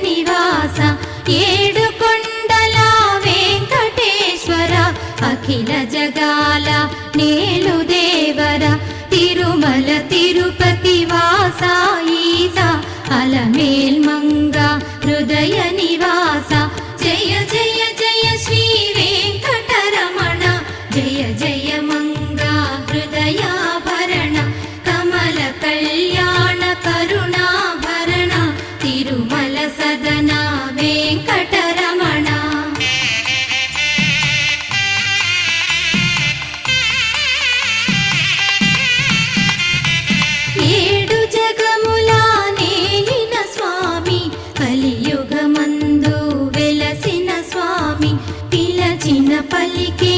నివాస ఏడు కొండల వెంకటేశ్వర అఖిల జగాల నేలు దేవర తిరుమల తిరుపతి వాస ఈస అలమేల్ మంగ హృదయ నివాస జయ జయ జయ శ్రీ వెంకటరమణ జయ జయ మంగ హృదయాభరణ కమల కళ్యాణ కరుణాభరణ తిరుమల సదన వెంకటరమణ. ఏడు జగముల నేలిన స్వామి కలియుగమందు వెలసిన స్వామి పిలచిన పలికే